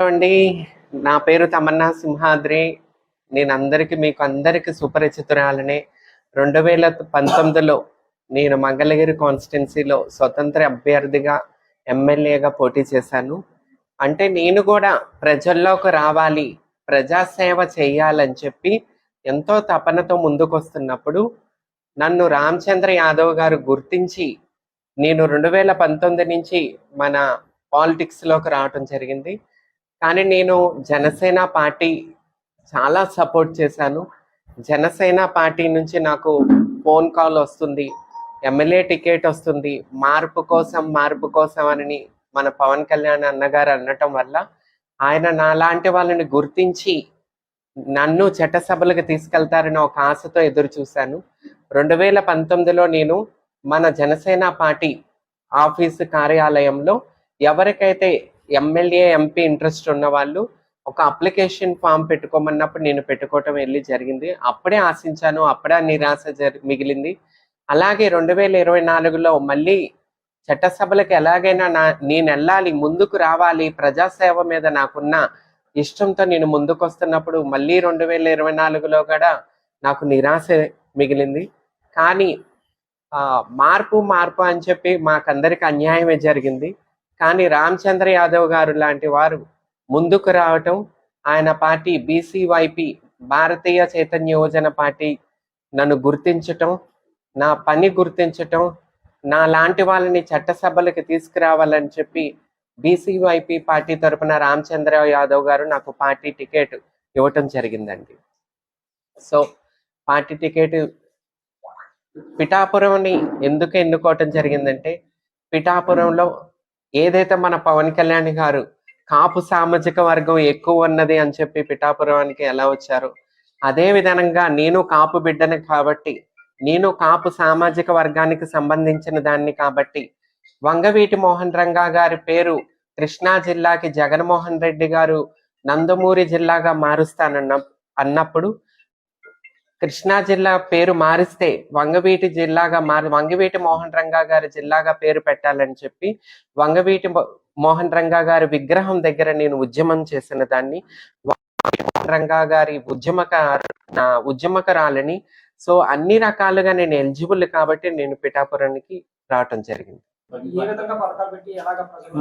Hello అండి, నా పేరు తమన్నా సింహాద్రి. మీకు అందరికి సుపరిచితురాలనే. 2019లో నేను మంగళగిరి కాన్స్టిట్యున్సీలో స్వతంత్ర అభ్యర్థిగా ఎమ్మెల్యేగా పోటీ చేశాను. అంటే నేను కూడా ప్రజల్లోకి రావాలి, ప్రజాసేవ చేయాలని చెప్పి ఎంతో తపనతో ముందుకొస్తున్నప్పుడు నన్ను రామచంద్ర యాదవ్ గారు గుర్తించి నేను 2019 నుంచి మన పాలిటిక్స్లోకి రావటం జరిగింది. కానీ నేను జనసేన పార్టీ చాలా సపోర్ట్ చేశాను. జనసేన పార్టీ నుంచి నాకు ఫోన్ కాల్ వస్తుంది, ఎమ్మెల్యే టికెట్ వస్తుంది, మార్పు కోసం అని మన పవన్ కళ్యాణ్ అన్నగారు అనటం వల్ల ఆయన నాలాంటి వాళ్ళని గుర్తించి నన్ను చట్టసభలకు తీసుకెళ్తారని ఒక ఆశతో ఎదురు చూశాను. 2019లో నేను మన జనసేన పార్టీ ఆఫీసు కార్యాలయంలో ఎవరికైతే ఎమ్మెల్యే ఎంపీ ఇంట్రెస్ట్ ఉన్న వాళ్ళు ఒక అప్లికేషన్ ఫామ్ పెట్టుకోమన్నప్పుడు నేను పెట్టుకోవటం జరిగింది. అప్పుడే ఆశించాను, అప్పుడే నిరాశ మిగిలింది. అలాగే 2024లో మళ్ళీ చట్టసభలకు ఎలాగైనా నేను వెళ్ళాలి, ముందుకు రావాలి, ప్రజాసేవ మీద నాకున్న ఇష్టంతో నేను ముందుకు వస్తున్నప్పుడు మళ్ళీ 2024లో కూడా నాకు నిరాశ మిగిలింది. కానీ మార్పు అని చెప్పి మాకందరికి అన్యాయమే జరిగింది. కానీ రామచంద్ర యాదవ్ గారు లాంటి వారు ముందుకు రావటం, ఆయన పార్టీ బీసీవైపీ భారతీయ చైతన్య యువజన పార్టీ నన్ను గుర్తించటం, నా పని గుర్తించటం, నా లాంటి వాళ్ళని చట్టసభలకు తీసుకురావాలని చెప్పి బీసీవైపీ పార్టీ తరఫున రామచంద్ర యాదవ్ గారు నాకు పార్టీ టికెట్ ఇవ్వటం జరిగిందండి. సో పార్టీ టికెట్ పిఠాపురంని ఎందుకు ఎన్నుకోవటం జరిగిందంటే, పిఠాపురంలో ఏదైతే మన పవన్ కళ్యాణ్ గారు కాపు సామాజిక వర్గం ఎక్కువ ఉన్నది అని చెప్పి పిఠాపురానికి ఎలా వచ్చారు, అదే విధంగా నేను కాపు బిడ్డని కాబట్టి, నేను కాపు సామాజిక వర్గానికి సంబంధించిన దాన్ని కాబట్టి వంగవీటి మోహన్ రంగా గారి పేరు కృష్ణా జిల్లాకి జగన్మోహన్ రెడ్డి గారు నందమూరి జిల్లాగా అన్నప్పుడు కృష్ణా జిల్లా పేరు మారిస్తే వంగవీటి జిల్లాగా వంగవీటి మోహన్ రంగా గారి జిల్లాగా పేరు పెట్టాలని చెప్పి వంగవీటి మోహన్ రంగా గారి విగ్రహం దగ్గర నేను ఉద్యమం చేసిన దాన్ని, రంగా గారి ఉద్యమకరాలని. సో అన్ని రకాలుగా నేను ఎలిజిబుల్ కాబట్టి నేను పిఠాపురానికి రావటం జరిగింది.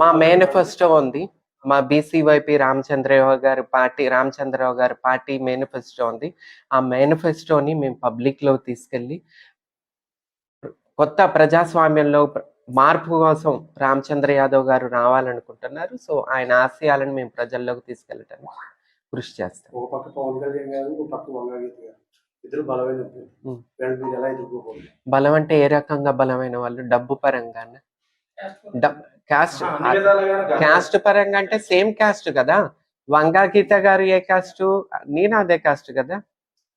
మా మేనిఫెస్టో ఉంది, మా బీసీవైపీ రామచంద్రరావు గారి పార్టీ మేనిఫెస్టో ఉంది. ఆ మేనిఫెస్టోని మేము పబ్లిక్ లో తీసుకెళ్ళి కొత్త ప్రజాస్వామ్యంలో మార్పు కోసం రామచంద్ర యాదవ్ గారు రావాలనుకుంటున్నారు. సో ఆయన ఆశయాలను మేము ప్రజల్లోకి తీసుకెళ్ళటానికి కృషి చేస్తాం. బలం అంటే ఏ రకంగా బలమైన వాళ్ళు? డబ్బు పరంగా, క్యాస్ట్ పరంగా అంటే సేమ్ క్యాస్ట్ కదా. వంగా గీత గారు ఏ క్యాస్ట్, నేను అదే క్యాస్ట్ కదా.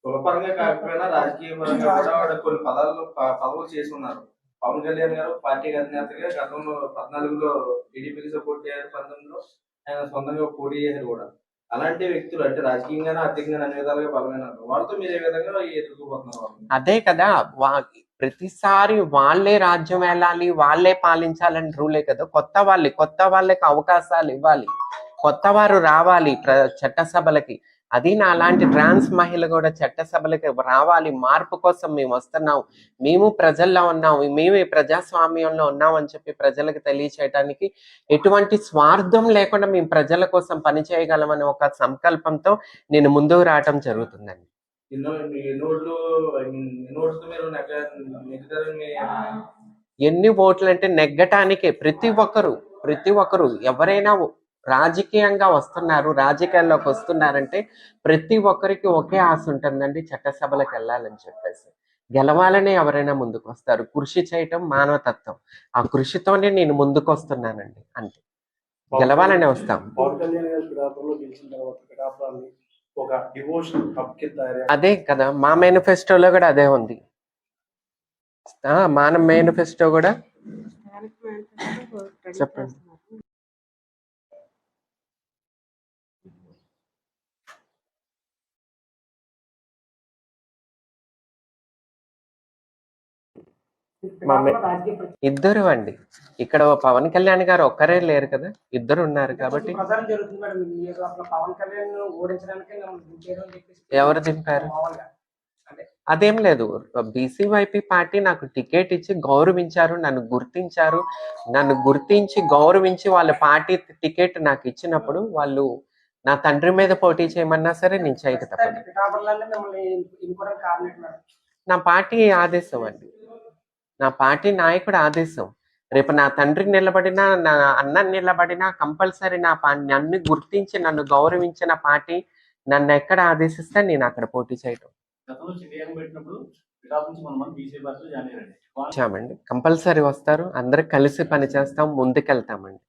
కులపరంగా కాకపోయినా రాజకీయ పరంగా కూడా కొన్ని పదవులు చేసి ఉన్నారు. పవన్ కళ్యాణ్ గారు పార్టీ అధినేతగా గతంలో 14లో టీడీపీకి సపోర్ట్ చేశారు, 19లో ఆయన సొంతంగా పోటీ చేశారు కూడా. అలాంటి వ్యక్తులు అంటే రాజకీయంగానే ఆర్థికంగా అన్ని విధాలుగా బలమైన వాళ్ళతో మీరు ఏ విధంగా ఎదుర్కోబోతున్నారు? అదే కదా, ప్రతిసారి వాళ్ళే రాజ్యం వెళ్ళాలి, వాళ్ళే పాలించాలని రూలే కదా. కొత్త వాళ్ళకి అవకాశాలు ఇవ్వాలి, కొత్త వారు రావాలి చట్టసభలకి. అది నా లాంటి ట్రాన్స్ మహిళ కూడా చట్టసభలకి రావాలి. మార్పు కోసం మేము వస్తున్నాం, మేము ప్రజల్లో ఉన్నాం, మేము ఈ ప్రజాస్వామ్యంలో ఉన్నాం అని చెప్పి ప్రజలకు తెలియచేయడానికి ఎటువంటి స్వార్థం లేకుండా మేము ప్రజల కోసం పనిచేయగలమని ఒక సంకల్పంతో నేను ముందుకు రావటం జరుగుతుందండి. ఎన్ని ఓట్లు అంటే నెగ్గటానికే ప్రతి ఒక్కరు ఎవరైనా రాజకీయంగా వస్తున్నారు, రాజకీయాల్లోకి వస్తున్నారంటే ప్రతి ఒక్కరికి ఒకే ఆశ ఉంటుందండి, చట్టసభలకు వెళ్ళాలని చెప్పేసి. గెలవాలనే ఎవరైనా ముందుకు వస్తారు. కృషి చేయటం మానవతత్వం, ఆ కృషితోనే నేను ముందుకు వస్తున్నానండి. అంతే, గెలవాలనే వస్తాం. అదే కదా మా మేనిఫెస్టోలో కూడా అదే ఉంది. మన మేనిఫెస్టో కూడా చెప్పండి. ఇద్దరు అండి. ఇక్కడ పవన్ కళ్యాణ్ గారు ఒక్కరే లేరు కదా, ఇద్దరు ఉన్నారు కాబట్టి. ప్రచారం జరుగుతుంది మేడం ఈ నియోజకవర్గంలో పవన్ కళ్యాణ్ ఓడించడానికి మిమ్మల్ని దింపారు అని చెప్పేసి. ఎవరు దింపారు? మామూలుగా అంటే అదేం లేదు. బీసీవైపీ పార్టీ నాకు టికెట్ ఇచ్చి గౌరవించారు, నన్ను గుర్తించి గౌరవించి వాళ్ళ పార్టీ టికెట్ నాకు ఇచ్చినప్పుడు వాళ్ళు నా తండ్రి మీద పోటీ చేయమన్నా సరే నేను చేయక తప్పదు. పిఠాపురంలో మిమ్మల్ని ఎన్నుకోవడానికి కారణం ఏంటి మేడం? నా పార్టీ ఆదేశం అండి, నా పార్టీ నాయకుడు ఆదేశం. రేపు నా తండ్రికి నిలబడినా, నా అన్న నిలబడినా కంపల్సరీ నన్ను గుర్తించి నన్ను గౌరవించిన పార్టీ నన్ను ఎక్కడ ఆదేశిస్తే నేను అక్కడ పోటీ చేయటం. వచ్చామండి, కంపల్సరీ వస్తారు, అందరు కలిసి పని చేస్తాం, ముందుకెళ్తామండి.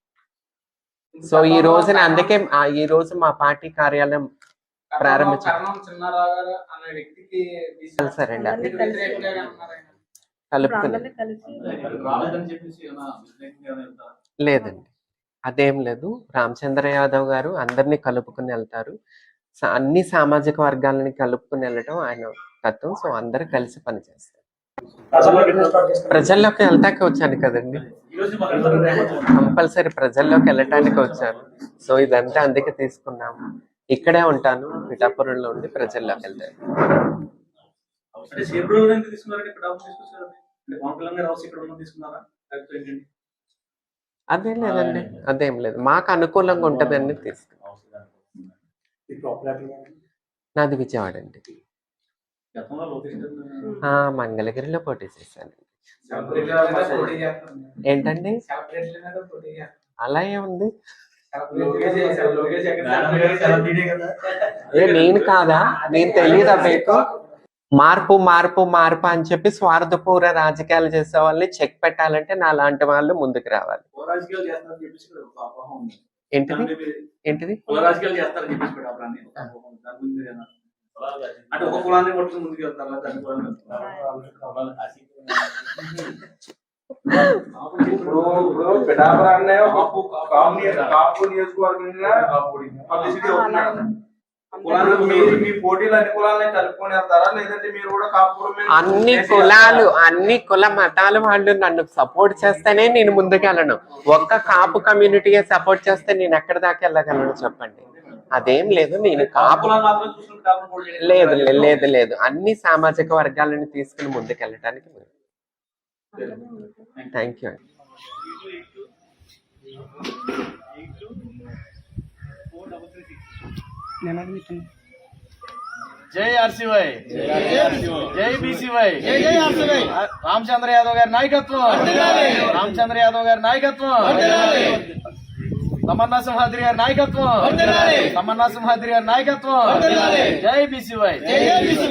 సో ఈ రోజున అందుకే ఈ రోజు మా పార్టీ కార్యాలయం ప్రారంభించారు. కరణం చిన్నారావు గారు అనే వ్యక్తికి కలిసారండి, కలుపుకుని లేదండి, అదేం లేదు. రామచంద్ర యాదవ్ గారు అందరినీ కలుపుకుని వెళ్తారు, అన్ని సామాజిక వర్గాలని కలుపుకుని వెళ్ళటం ఆయన తత్వం. సో అందరూ కలిసి పనిచేస్తారు. ప్రజల్లోకి వెళ్తాకే వచ్చాను కదండి, కంపల్సరీ ప్రజల్లోకి వెళ్ళటానికి వచ్చాను. సో ఇదంతా అందుకే తీసుకున్నాము. ఇక్కడే ఉంటాను, పిఠాపురంలో ఉండి ప్రజల్లోకి వెళ్తాను. అదేం లేదండి, అదేం లేదు, మాకు అనుకూలంగా ఉంటదని తీసుకున్నాం. నాది విజయవాడ అండి. మంగళగిరిలో పోటీ చేశాను. ఏంటండి అలా ఏముంది? నేను కాదా, నేను తెలియదా మీకు? మార్పు మార్పు మార్పు అని చెప్పి స్వార్థపూర రాజకీయాలు చేసే వాళ్ళని చెక్ పెట్టాలంటే నా లాంటి వాళ్ళు ముందుకు రావాలి. ఏంటిది ఏంటిది? అంటే ఒక కులాన్ని కొట్టుకుని ముందుకు వెళ్తారా? ఇప్పుడు పిఠాపురాన్నే కాపు నియోజకవర్గంగా పబ్లిసిటీ అవుతున్నారు. మీ పోటీలు అన్ని కులాలని కలుపుకొని వెళ్తారా, లేదంటే మీరు కూడా కాపు? అన్ని కులాలు, అన్ని కుల మతాల వాళ్ళు నన్ను సపోర్ట్ చేస్తేనే నేను ముందుకెళ్ళను. ఒక్క కాపు కమ్యూనిటీయే సపోర్ట్ చేస్తే నేను ఎక్కడి దాకా వెళ్ళగలను చెప్పండి? అదేం లేదు, నేను కాపు లేదు లేదు లేదు, అన్ని సామాజిక వర్గాలను తీసుకుని ముందుకెళ్ళటానికి. థ్యాంక్ యూ అండి. జై ఆర్సీవై, జై బీసీవై, రామచంద్ర యాదవ్ గారి నాయకత్వం, రామచంద్ర యాదవ్ గారి నాయకత్వం, తమన్నా సింహాద్రి గారి నాయకత్వం, తమన్నా సింహాద్రి గారి నాయకత్వం. జై బీసీవై.